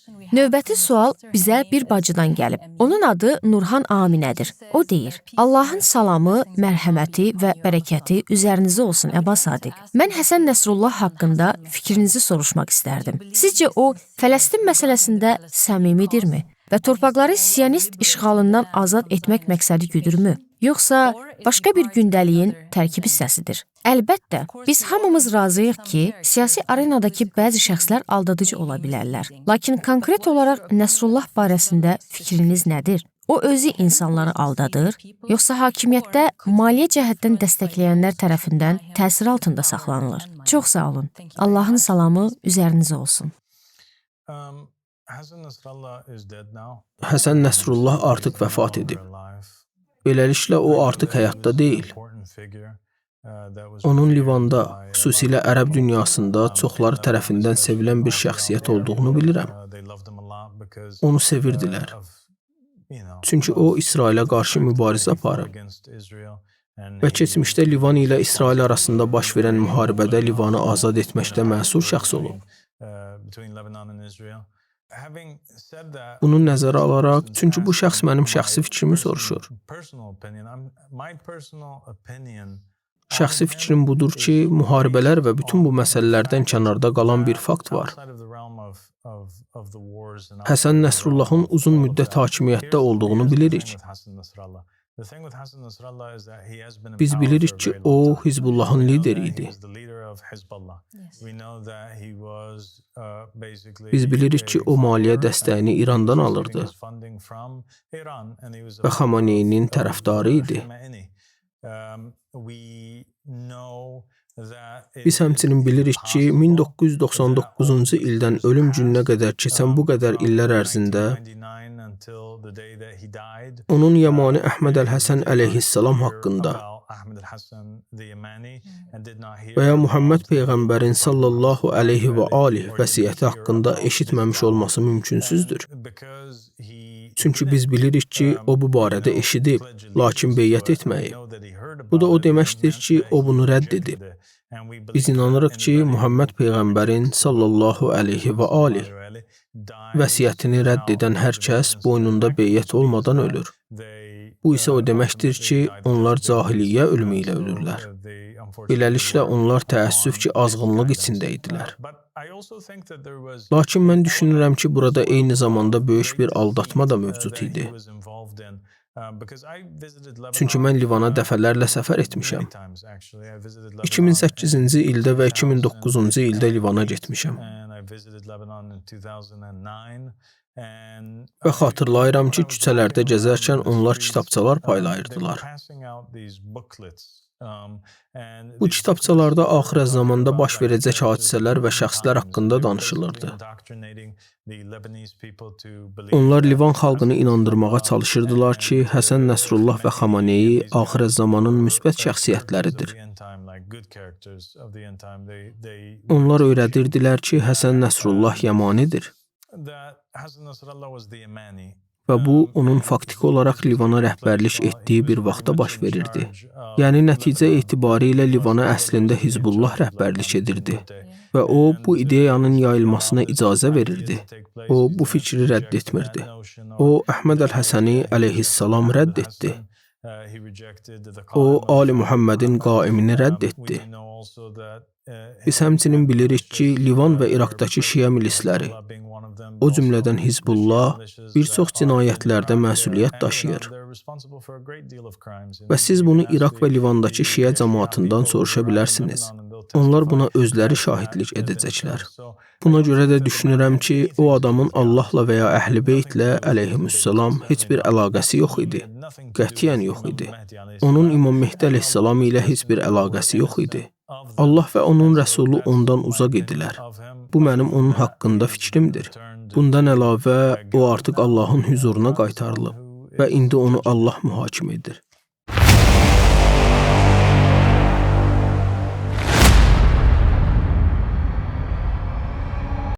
Növbəti sual bizə bir bacıdan gəlib. Onun adı Nurhan Aminədir. O deyir, Allahın salamı, mərhəməti və bərəkəti üzərinizə olsun Əba Sadiq. Mən Həsən Nəsrullah haqqında fikrinizi soruşmaq istərdim. Sizcə o, Fələstin məsələsində səmimidirmi? Və torpaqları siyonist işğalından azad etmək məqsədi güdürmü? Yoxsa başqa bir gündəliyin tərkib hissəsidir? Əlbəttə, biz hamımız razıyıq ki, siyasi arenadakı bəzi şəxslər aldadıcı ola bilərlər. Lakin konkret olaraq Nəsrullah barəsində fikriniz nədir? O özü insanları aldadır, yoxsa hakimiyyətdə maliyyə cəhətdən dəstəkləyənlər tərəfindən təsir altında saxlanılır? Çox sağ olun. Allahın salamı üzərinizə olsun. Həsən Nəsrullah artıq vəfat edib. Beləliklə, o artıq həyatda deyil. Onun Livanda, xüsusilə ərəb dünyasında çoxları tərəfindən sevilən bir şəxsiyyət olduğunu bilirəm. Onu sevirdilər. Çünki o, İsrailə qarşı mübarizə aparıb. Və keçmişdə Livan ilə İsrail arasında baş verən müharibədə Livanı azad etməkdə məsul şəxs olub. Bunu nəzərə alaraq, çünki bu şəxs mənim şəxsi fikrimi soruşur. Şəxsi fikrim budur ki, müharibələr və bütün bu məsələlərdən kənarda qalan bir fakt var. Həsən Nəsrullahın uzun müddət hakimiyyətdə olduğunu bilirik. Biz bilirik ki, o, Hizbullahın lideri idi. Biz bilirik ki, o maliyyə dəstəyini İrandan alırdı və Xameneinin tərəfdarı idi. Biz həmçinin bilirik ki, 1999-cu ildən ölüm gününə qədər keçən bu qədər illər ərzində onun Yəmani Əhməd Əl-Həsən əleyhissalam haqqında və ya Muhammed Peyğəmbərin sallallahu əleyhi və aleyh vəsiyyəti haqqında eşitməmiş olması mümkünsüzdür. Çünki biz bilirik ki, o bu barədə eşidib, lakin beyyət etməyib. Bu da o deməkdir ki, o bunu rədd edib. Biz inanırıq ki, Muhammed Peyğəmbərin sallallahu əleyhi və aleyh vəsiyyətini rədd edən hər kəs boynunda beyyət olmadan ölür. Bu isə o deməkdir ki, onlar cahiliyyə ölümü ilə ölürlər. Beləliklə, onlar təəssüf ki, azğınlıq içində idilər. Lakin mən düşünürəm ki, burada eyni zamanda böyük bir aldatma da mövcud idi. Çünki mən Livana dəfələrlə səfər etmişəm. 2008-ci ildə və 2009-cu ildə Livana getmişəm. Və xatırlayıram ki, küçələrdə gəzərkən onlar kitabçalar paylayırdılar. Bu kitabçalarda axirə zamanda baş verəcək hadisələr və şəxslər haqqında danışılırdı. Onlar Livan xalqını inandırmağa çalışırdılar ki, Həsən Nəsrullah və Xameneyi axirə zamanın müsbət şəxsiyyətləridir. Onlar öyrədirdilər ki, Həsən Nəsrullah Yəmanidir. Və bu, onun faktiki olaraq Livana rəhbərlik etdiyi bir vaxtda baş verirdi. Yəni, nəticə etibarilə Livana əslində Hizbullah rəhbərlik edirdi. Və o, bu ideyanın yayılmasına icazə verirdi. O, bu fikri rədd etmirdi. O, Əhməd Əl-Həsəni əleyhissalam rədd etdi. O, Ali Muhammedin qaimini rədd etdi. Biz həmçinin bilirik ki, Livan və İraqdakı şiə milisləri, o cümlədən Hizbullah, bir çox cinayətlərdə məsuliyyət daşıyır. Və siz bunu İraq və Livandakı şiə cəmaatından soruşa bilərsiniz. Onlar buna özləri şahidlik edəcəklər. Buna görə də düşünürəm ki, o adamın Allahla və ya Əhl-i Beytlə əleyhissalam heç bir əlaqəsi yox idi. Qətiyyən yox idi. Onun İmam Mehdi əleyhissalam ilə heç bir əlaqəsi yox idi. Allah və onun rəsulu ondan uzaq idilər. Bu mənim onun haqqında fikrimdir. Bundan əlavə, o artıq Allahın hüzuruna qaytarılıb və indi onu Allah mühakimə edir.